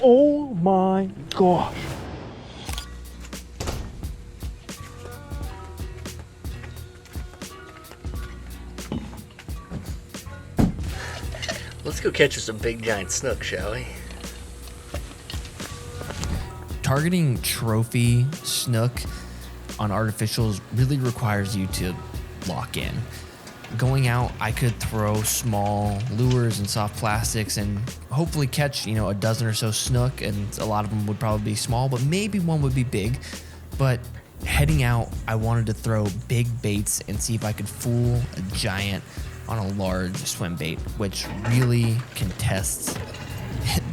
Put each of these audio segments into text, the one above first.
Oh my gosh. Let's go catch us some big giant snook, shall we? Targeting trophy snook on artificials really requires you to lock in. Going out, I could throw small lures and soft plastics and hopefully catch, a dozen or so snook, and a lot of them would probably be small, but maybe one would be big. But heading out, I wanted to throw big baits and see if I could fool a giant on a large swim bait, which really can test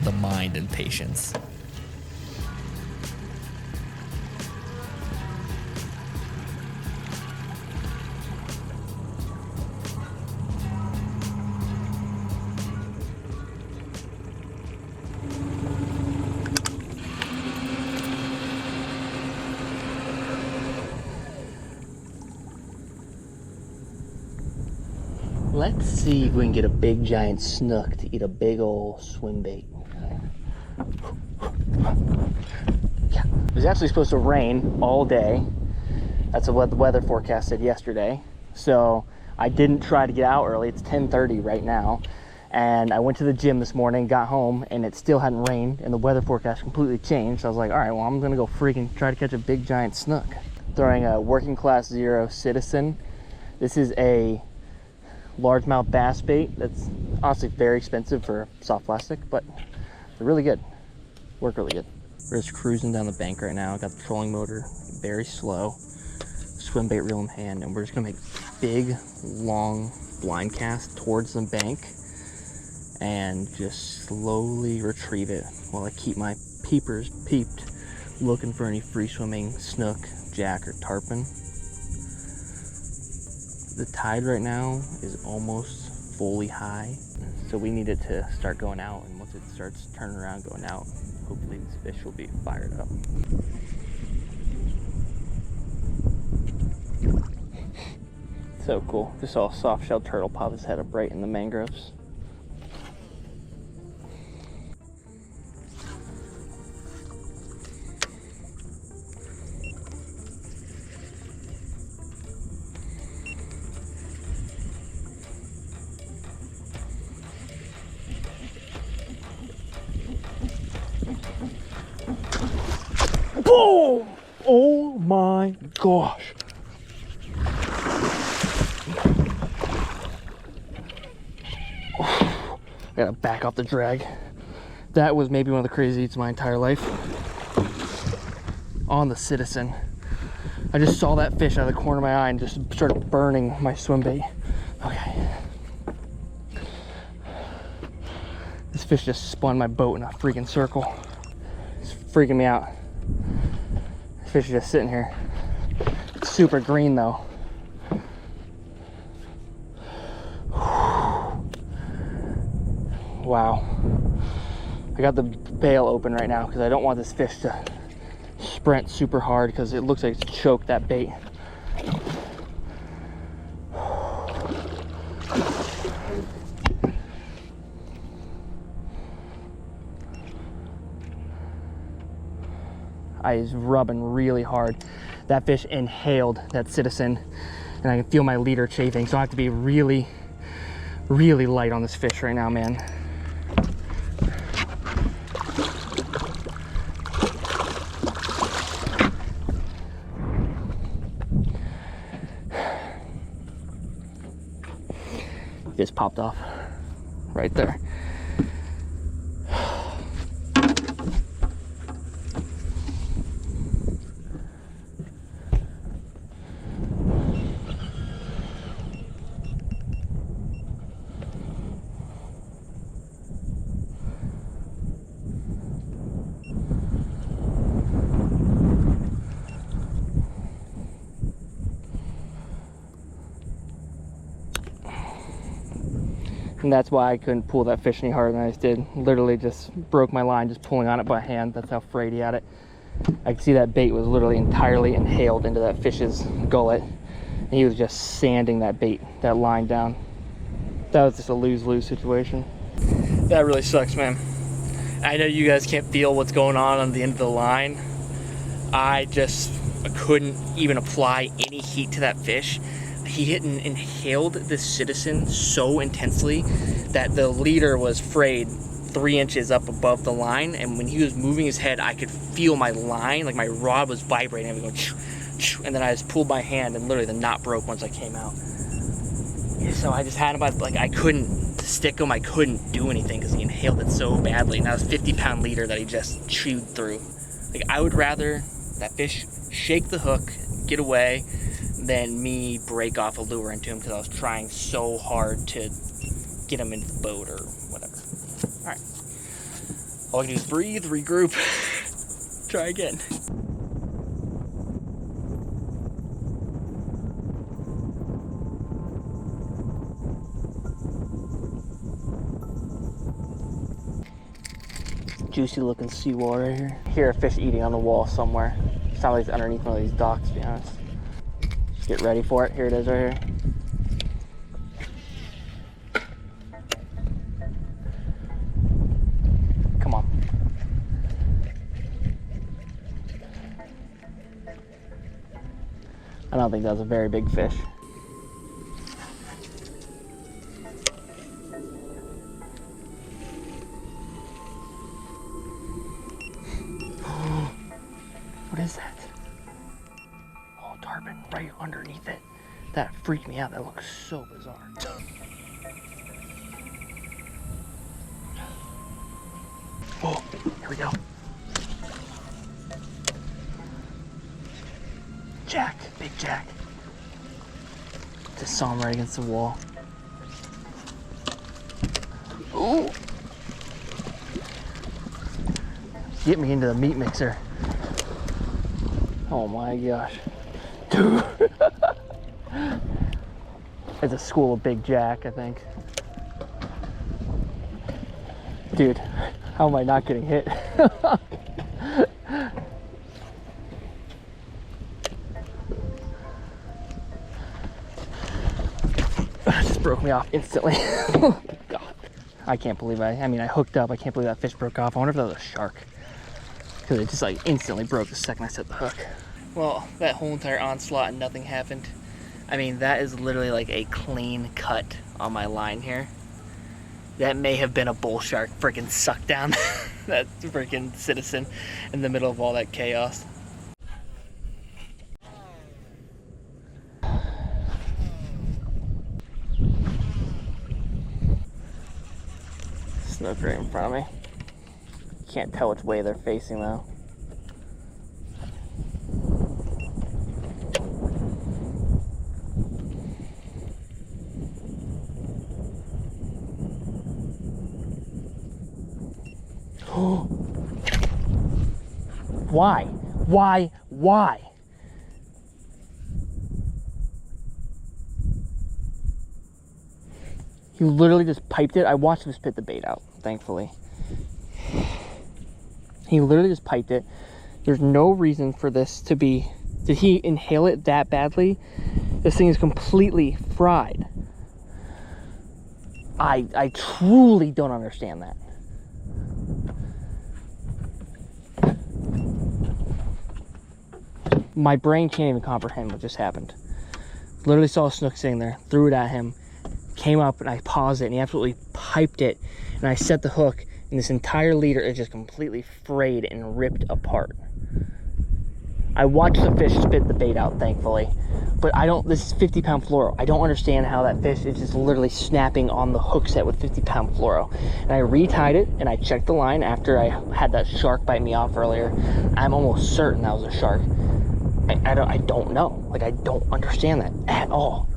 the mind and patience. Let's see if we can get a big giant snook to eat a big old swim bait. Yeah. It was actually supposed to rain all day. That's what the weather forecast said yesterday. So I didn't try to get out early. It's 10:30 right now. And I went to the gym this morning, got home, and it still hadn't rained, and the weather forecast completely changed. So I was like, all right, well, I'm gonna go freaking try to catch a big giant snook. Throwing a working class 0 Citizen. This is a largemouth bass bait that's honestly very expensive for soft plastic, but they're really good. Work really good. We're just cruising down the bank right now. Got the trolling motor very slow, swim bait reel in hand, and we're just gonna make big, long blind cast towards the bank and just slowly retrieve it while I keep my peepers peeped, looking for any free swimming snook, jack, or tarpon. The tide right now is almost fully high, so we need it to start going out, and once it starts turning around going out, hopefully this fish will be fired up. So cool. Just saw a soft-shelled turtle pop his head up right in the mangroves. Boom! Oh my gosh. I gotta back off the drag. That was maybe one of the craziest eats of my entire life. On the Citizen. I just saw that fish out of the corner of my eye and just started burning my swim bait. Okay. This fish just spun my boat in a freaking circle. It's freaking me out. This fish is just sitting here. It's super green though. Wow. I got the bail open right now because I don't want this fish to sprint super hard because it looks like it's choked that bait. I was rubbing really hard. That fish inhaled that Citizen, and I can feel my leader chafing, so I have to be really, really light on this fish right now, man. Just popped off right there. And that's why I couldn't pull that fish any harder than I just did. Literally just broke my line just pulling on it by hand. That's how afraid he had it. I could see that bait was literally entirely inhaled into that fish's gullet. And he was just sanding that bait, that line down. That was just a lose-lose situation. That really sucks, man. I know you guys can't feel what's going on the end of the line. I couldn't even apply any heat to that fish. He had inhaled this citizen so intensely that the leader was frayed 3 inches up above the line, and when he was moving his head, I could feel my line, like my rod was vibrating, and going, and then I just pulled my hand, and literally the knot broke once I came out. So I just had him, like I couldn't stick him, I couldn't do anything because he inhaled it so badly, and that was a 50-pound leader that he just chewed through. Like, I would rather that fish shake the hook, get away, than me break off a lure into him because I was trying so hard to get him in the boat or whatever. All right, all I can do is breathe, regroup, try again. Juicy looking seawater right here. Hear a fish eating on the wall somewhere. Sounds like it's underneath one of these docks, to be honest. Just get ready for it. Here it is right here. Come on. I don't think that was a very big fish. What is that? Oh, tarpon right underneath it. That freaked me out. That looks so bizarre. Oh, here we go. Jack, big Jack. Just saw him right against the wall. Ooh. Get me into the meat mixer. Oh my gosh. Dude. It's a school of big Jack, I think. Dude, how am I not getting hit? Just broke me off instantly. God. I can't believe I hooked up. I can't believe that fish broke off. I wonder if that was a shark. Because it just like instantly broke the second I set the hook. Well, that whole entire onslaught and nothing happened. I mean, that is literally like a clean cut on my line here. That may have been a bull shark freaking sucked down that freaking citizen in the middle of all that chaos. Snook right in front of me. Can't tell which way they're facing though. Why? Why? He literally just piped it. I watched him spit the bait out, thankfully. He literally just piped it. There's no reason for this to be... Did he inhale it that badly? This thing is completely fried. I truly don't understand that. My brain can't even comprehend what just happened. Literally saw a snook sitting there, threw it at him, came up and I paused it and he absolutely piped it, and I set the hook and this entire leader is just completely frayed and ripped apart. I watched the fish spit the bait out, thankfully, but this is 50-pound fluoro. I don't understand how that fish is just literally snapping on the hook set with 50-pound fluoro. And I retied it and I checked the line after I had that shark bite me off earlier. I'm almost certain that was a shark. I don't know. Like, I don't understand that at all.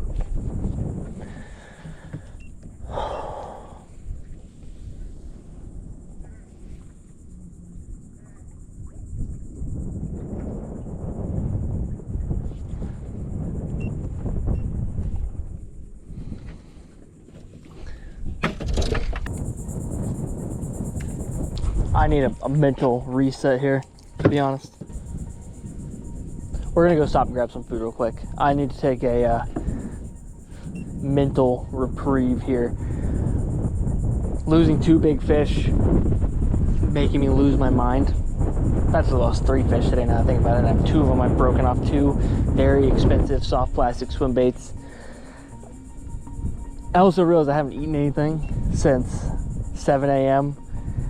I need a mental reset here, to be honest. We're gonna go stop and grab some food real quick. I need to take a mental reprieve here. Losing 2 big fish, making me lose my mind. That's the lost 3 fish today now I think about it. I have 2 of them. I've broken off 2 very expensive soft plastic swim baits. I also realized I haven't eaten anything since 7 a.m.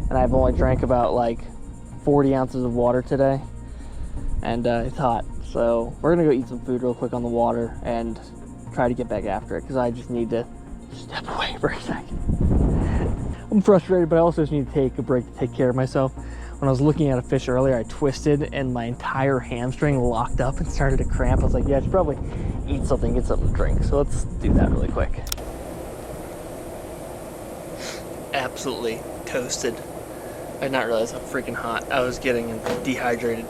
and I've only drank about like 40 ounces of water today, and it's hot, so we're gonna go eat some food real quick on the water and try to get back after it, because I just need to step away for a second. I'm frustrated, but I also just need to take a break to take care of myself. When I was looking at a fish earlier, I twisted and my entire hamstring locked up and started to cramp. I was like, yeah, I should probably eat something, get something to drink. So let's do that really quick. Absolutely toasted. I did not realize how freaking hot I was getting and dehydrated.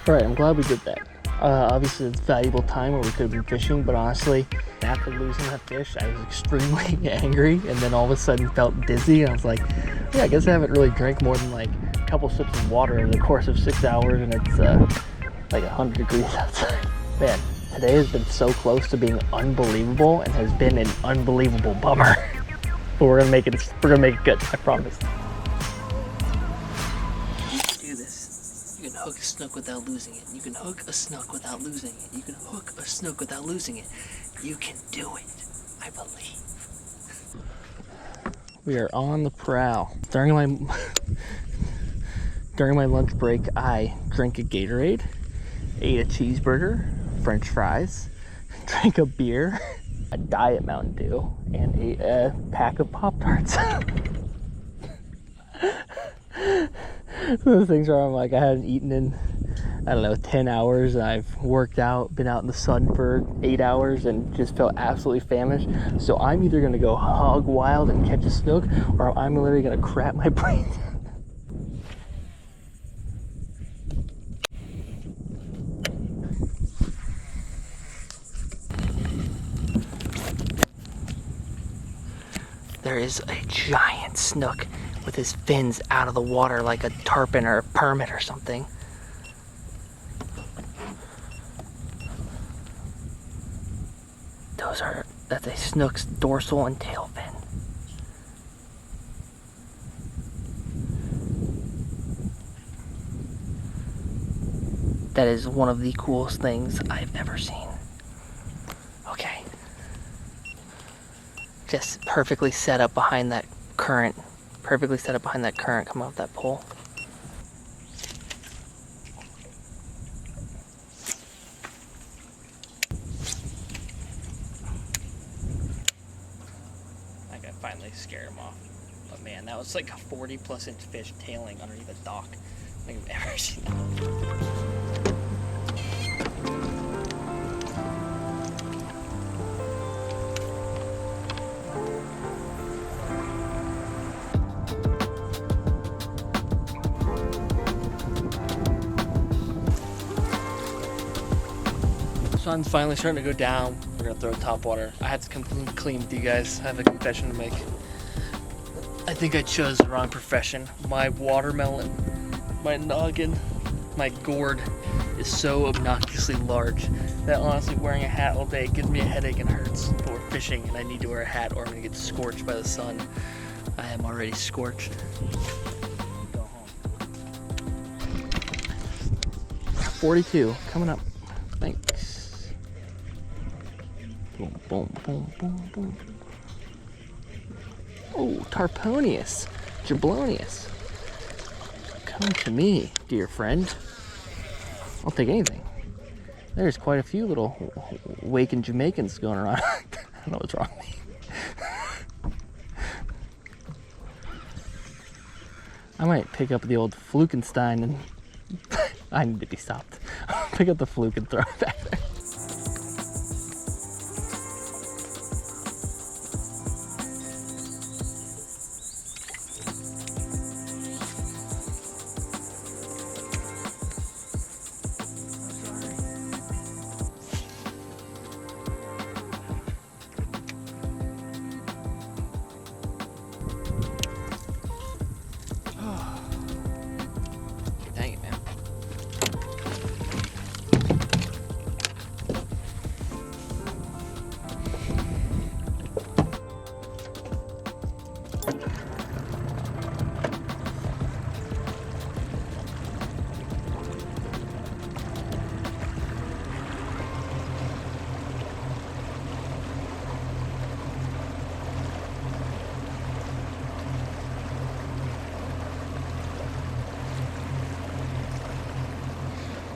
All right, I'm glad we did that. Obviously, it's valuable time where we could have been fishing, but honestly, after losing that fish, I was extremely angry, and then all of a sudden felt dizzy, and I was like, yeah, I guess I haven't really drank more than like a couple sips of water over the course of 6 hours, and it's like 100 degrees outside. Man, today has been so close to being unbelievable and has been an unbelievable bummer. But we're gonna make it good, I promise. Do this. You can hook a snook without losing it. You can hook a snook without losing it. You can hook a snook without losing it. You can do it, I believe. We are on the prowl. During my lunch break, I drank a Gatorade, ate a cheeseburger, French fries, drank a beer, a Diet Mountain Dew, and ate a pack of Pop-Tarts. Those things where I'm like, I hadn't eaten in, I don't know, 10 hours, and I've worked out, been out in the sun for 8 hours, and just felt absolutely famished. So I'm either gonna go hog wild and catch a snook, or I'm literally gonna crap my brains. There is a giant snook with his fins out of the water like a tarpon or a permit or something. That's a snook's dorsal and tail fin. That is one of the coolest things I've ever seen. Okay. Just perfectly set up behind that current. Perfectly set up behind that current coming off that pole. I think I finally scared him off. But man, that was like a 40+ inch fish tailing underneath a dock. I don't think I've ever seen that. Sun's finally starting to go down. We're gonna throw topwater. I had to come clean with you guys. I have a confession to make. I think I chose the wrong profession. My watermelon, my noggin, my gourd is so obnoxiously large that honestly wearing a hat all day gives me a headache and hurts. But we're fishing and I need to wear a hat or I'm gonna get scorched by the sun. I am already scorched. Go home. 42 coming up. Thanks. Boom, boom, boom, boom, boom. Oh, Tarponius, Jablonius. Come to me, dear friend. I'll take anything. There's quite a few little waking Jamaicans going around. I don't know what's wrong with me. I might pick up the old Flukenstein and I need to be stopped. Pick up the fluke and throw it back there.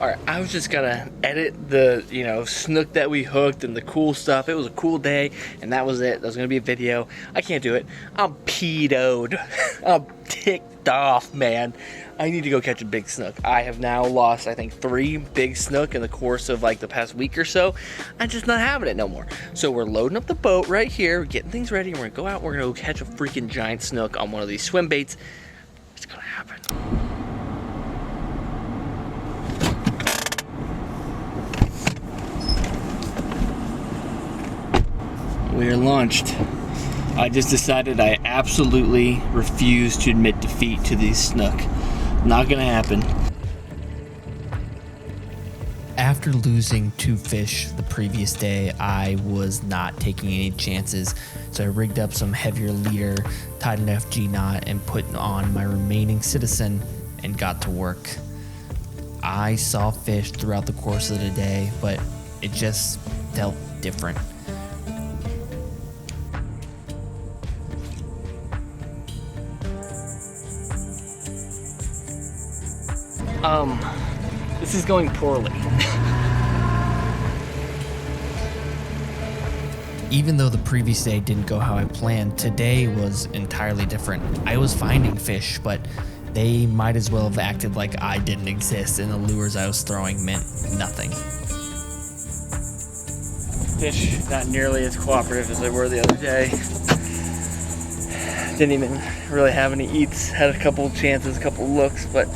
Alright, I was just gonna edit the, snook that we hooked and the cool stuff. It was a cool day, and that was it. That was gonna be a video. I can't do it. I'm peed-o'd. I'm ticked off, man. I need to go catch a big snook. I have now lost, I think, 3 big snook in the course of like the past week or so. I'm just not having it no more. So we're loading up the boat right here, we're getting things ready, and we're gonna go out, we're gonna go catch a freaking giant snook on one of these swim baits. It's gonna happen. We are launched. I just decided I absolutely refuse to admit defeat to these snook. Not gonna happen. After losing 2 fish the previous day, I was not taking any chances. So I rigged up some heavier leader, tied an FG knot, and put on my remaining citizen and got to work. I saw fish throughout the course of the day, but it just felt different. This is going poorly. Even though the previous day didn't go how I planned, today was entirely different. I was finding fish, but they might as well have acted like I didn't exist, and the lures I was throwing meant nothing. Fish not nearly as cooperative as they were the other day. Didn't even really have any eats. Had a couple chances, a couple looks, but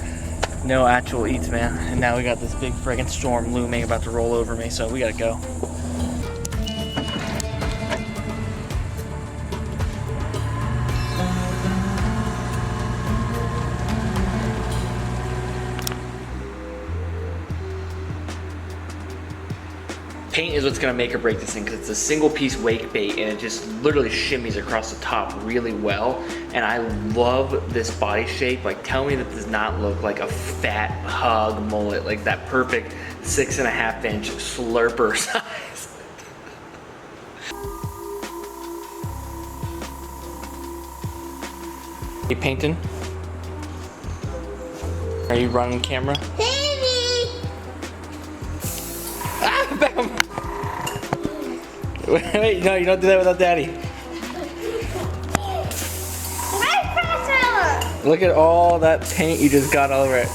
no actual eats, man. And now we got this big friggin' storm looming, about to roll over me, so we gotta go. Paint is what's gonna make or break this thing, because it's a single piece wake bait and it just literally shimmies across the top really well. And I love this body shape. Like, tell me that does not look like a fat hug mullet, like that perfect 6.5 inch slurper size. You painting? Are you running camera? Ah, bam! Wait, no, you don't do that without Daddy. Look at all that paint you just got all over it.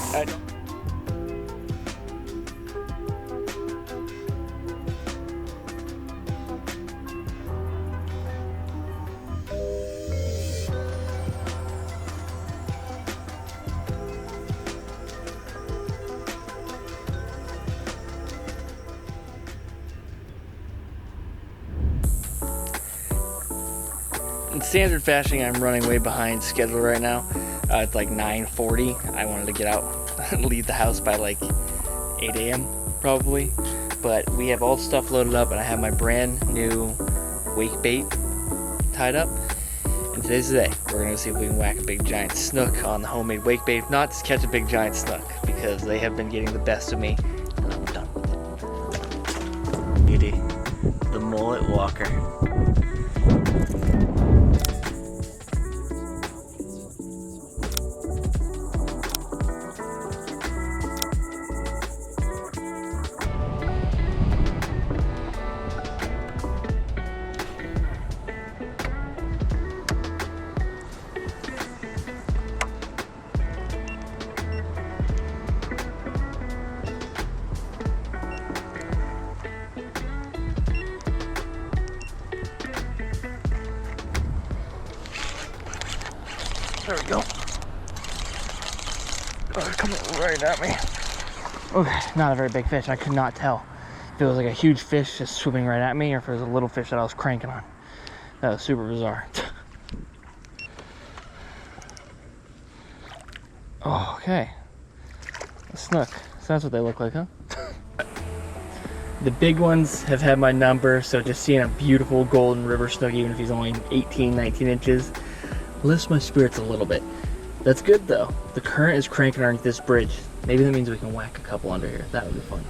In standard fashion, I'm running way behind schedule right now. It's like 9:40. I wanted to get out and leave the house by like 8 a.m. probably. But we have all the stuff loaded up and I have my brand new wake bait tied up. And today's the day. We're gonna see if we can whack a big giant snook on the homemade wake bait. If not, just catch a big giant snook, because they have been getting the best of me and I'm done with it. Beauty, the mullet walker. There we go. Oh, coming right at me. Okay, not a very big fish. I could not tell if it was like a huge fish just swimming right at me or if it was a little fish that I was cranking on. That was super bizarre. Oh, okay. A snook. So that's what they look like, huh? The big ones have had my number, so just seeing a beautiful golden river snook, even if he's only 18, 19 inches, lifts my spirits a little bit. That's good though. The current is cranking underneath this bridge. Maybe that means we can whack a couple under here. That would be fun.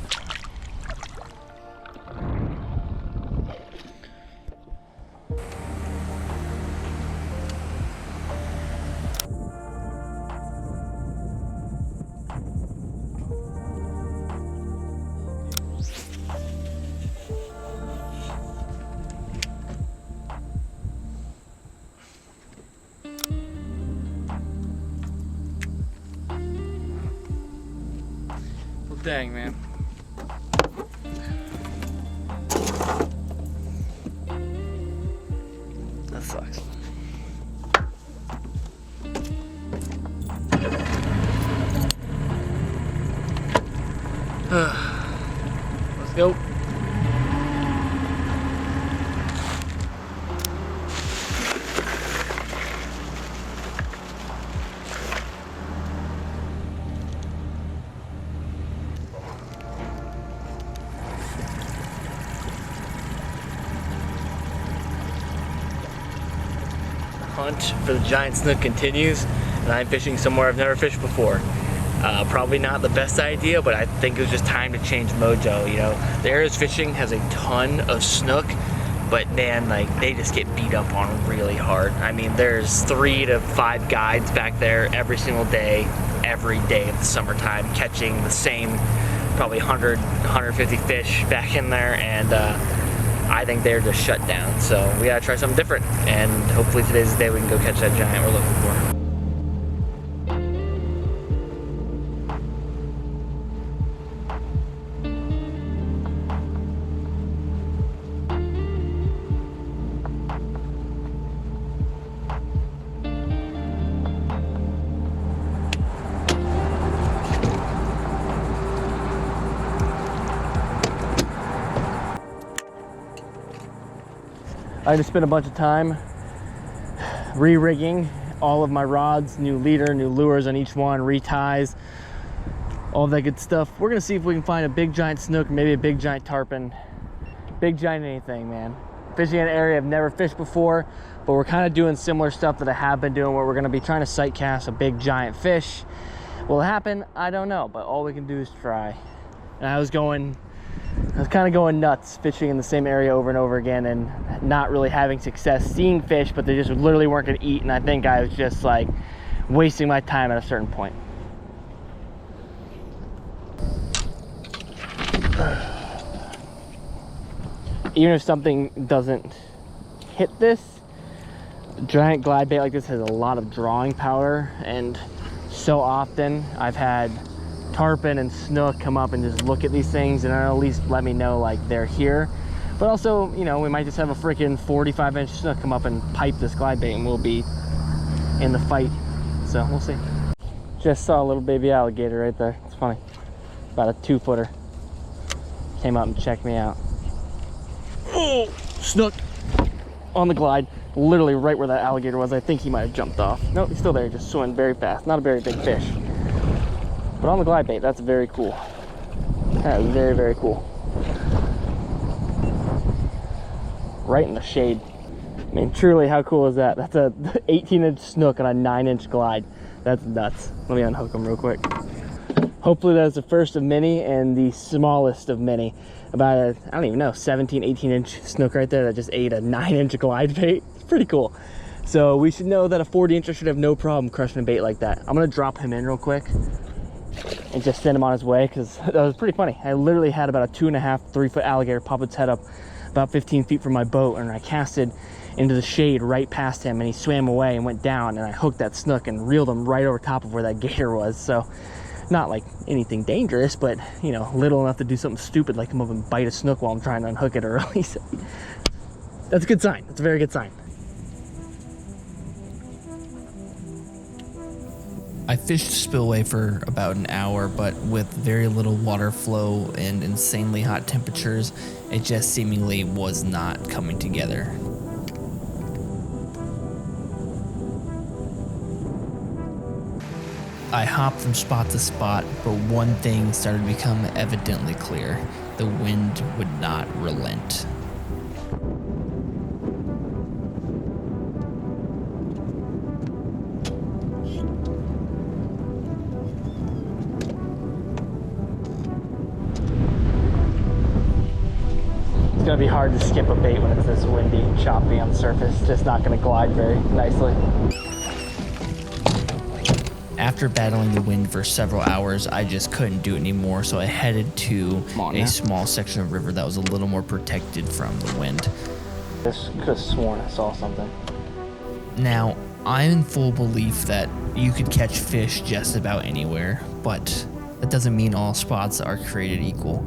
Dang, man. That sucks. Let's go. Hunt for the giant snook continues, and I'm fishing somewhere I've never fished before. Probably not the best idea, but I think it was just time to change mojo. You know, the areas fishing has a ton of snook, but man, like, they just get beat up on really hard. I mean, there's 3 to 5 guides back there every single day, every day of the summertime, catching the same probably 100, 150 fish back in there, and I think they're just shut down. So we gotta try something different, and hopefully today's the day we can go catch that giant we're looking for. I just spent a bunch of time re-rigging all of my rods, new leader, new lures on each one, reties, all that good stuff. We're gonna see if we can find a big giant snook, maybe a big giant tarpon, big giant anything, man. Fishing in an area I've never fished before, but we're kind of doing similar stuff that I have been doing, where we're gonna be trying to sight cast a big giant fish. Will it happen? I don't know, but all we can do is try. And I was kind of going nuts fishing in the same area over and over again and not really having success seeing fish, but they just literally weren't going to eat, and I think I was just like wasting my time at a certain point. Even if something doesn't hit this, a giant glide bait like this has a lot of drawing power, and so often I've had tarpon and snook come up and just look at these things and at least let me know like they're here. But also, you know, we might just have a freaking 45-inch snook come up and pipe this glide bait and we'll be in the fight. So we'll see. Just saw a little baby alligator right there. It's funny. About a 2-footer. Came up and checked me out. Oh, snook on the glide, literally right where that alligator was. I think he might have jumped off. Nope, he's still there, just swimming very fast. Not a very big fish. But on the glide bait, that's very cool. That is very, very cool. Right in the shade. I mean, truly, how cool is that? That's a 18-inch snook on a 9-inch glide. That's nuts. Let me unhook him real quick. Hopefully that's the first of many and the smallest of many. About a, I don't even know, 17, 18-inch snook right there that just ate a 9-inch glide bait. It's pretty cool. So we should know that a 40-incher should have no problem crushing a bait like that. I'm gonna drop him in real quick and just send him on his way, because that was pretty funny. I literally had about a 2.5, 3-foot alligator pop its head up about 15 feet from my boat, and I casted into the shade right past him, and he swam away and went down, and I hooked that snook and reeled him right over top of where that gator was. So not like anything dangerous, but you know, little enough to do something stupid like come up and bite a snook while I'm trying to unhook it or release it. That's a good sign. That's a very good sign. I fished spillway for about an hour, but with very little water flow and insanely hot temperatures, it just seemingly was not coming together. I hopped from spot to spot, but one thing started to become evidently clear. The wind would not relent. It's gonna be hard to skip a bait when it's this windy and choppy on the surface. It's just not gonna glide very nicely. After battling the wind for several hours, I just couldn't do it anymore, so I headed to a small section of river that was a little more protected from the wind. I could have sworn I saw something. Now, I'm in full belief that you could catch fish just about anywhere, but that doesn't mean all spots are created equal.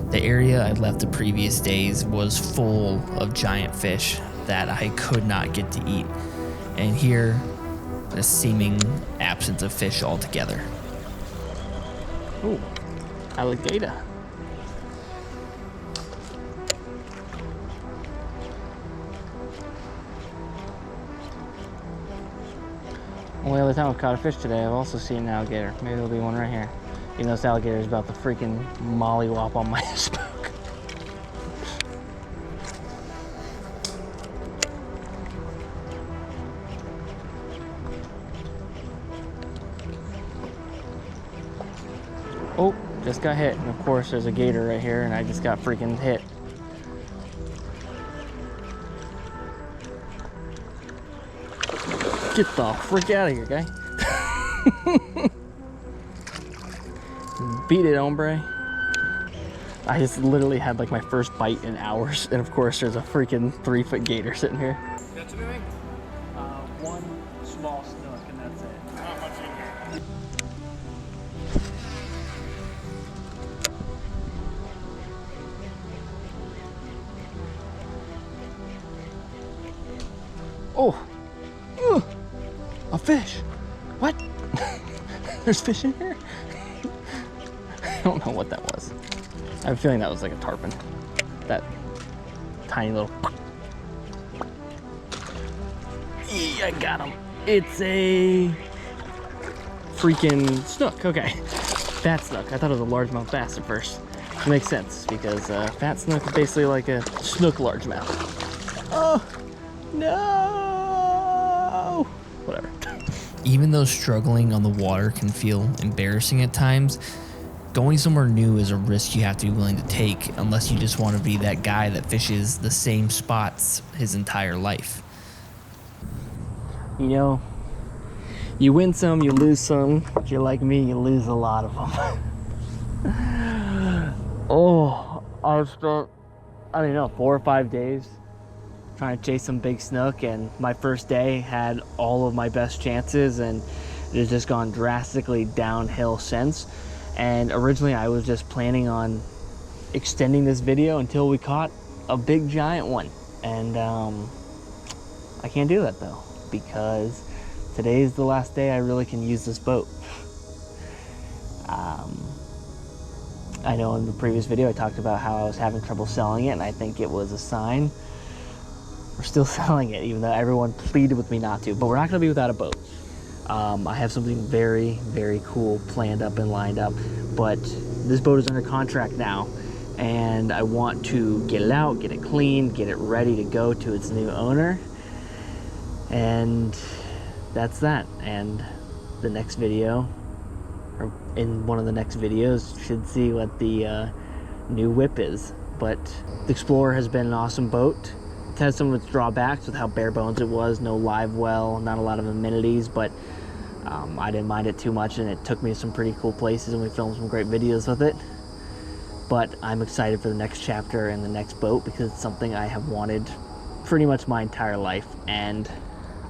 The area I left the previous days was full of giant fish that I could not get to eat. And here, a seeming absence of fish altogether. Ooh, alligator. Only other time I've caught a fish today, I've also seen an alligator. Maybe there'll be one right here. You know, this alligator is about to freaking mollywop on my spook. Oh, just got hit. And of course, there's a gator right here, and I just got freaking hit. Get the frick out of here, guy. Beat it, hombre. I just literally had like my first bite in hours, and of course there's a freaking 3-foot gator sitting here. That's anything? One small snook, and that's it. Not much in here. Oh, a fish. What? There's fish in here? I don't know what that was. I have a feeling that was like a tarpon. That tiny little. I got him. It's a freaking snook. Okay, fat snook. I thought it was a largemouth bass at first. It makes sense because fat snook is basically like a snook largemouth. Oh no! Whatever. Even though struggling on the water can feel embarrassing at times, going somewhere new is a risk you have to be willing to take unless you just want to be that guy that fishes the same spots his entire life. You know, you win some, you lose some. If you're like me, you lose a lot of them. Oh, I've spent, I don't know, 4 or 5 days trying to chase some big snook, and my first day had all of my best chances, and it has just gone drastically downhill since. And originally I was just planning on extending this video until we caught a big giant one, and I can't do that though, because today's the last day I really can use this boat. I know in the previous video I talked about how I was having trouble selling it, and I think it was a sign. We're still selling it, even though everyone pleaded with me not to, but we're not gonna be without a boat. I have something very, very cool planned up and lined up, but this boat is under contract now, and I want to get it out, get it cleaned, get it ready to go to its new owner, and that's that. And the next video, or in one of the next videos, should see what the new whip is. But the Explorer has been an awesome boat. It has some of its drawbacks with how bare bones it was, no live well, not a lot of amenities, but I didn't mind it too much, and it took me to some pretty cool places, and we filmed some great videos with it. But I'm excited for the next chapter and the next boat, because it's something I have wanted pretty much my entire life, and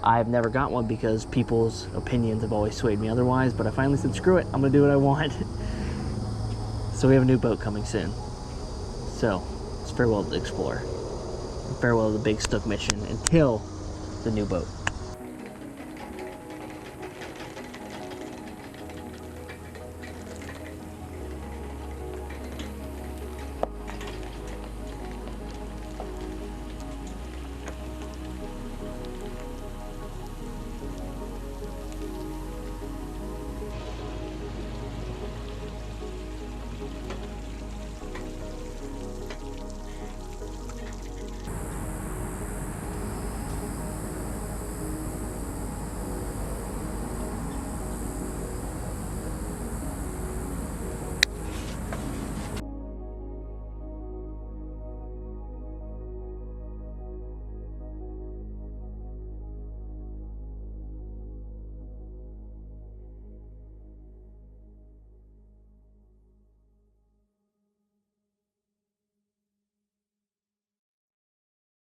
I've never got one because people's opinions have always swayed me otherwise. But I finally said, screw it, I'm gonna do what I want. So we have a new boat coming soon. So it's farewell to the Explorer, and farewell to the big Snook mission until the new boat.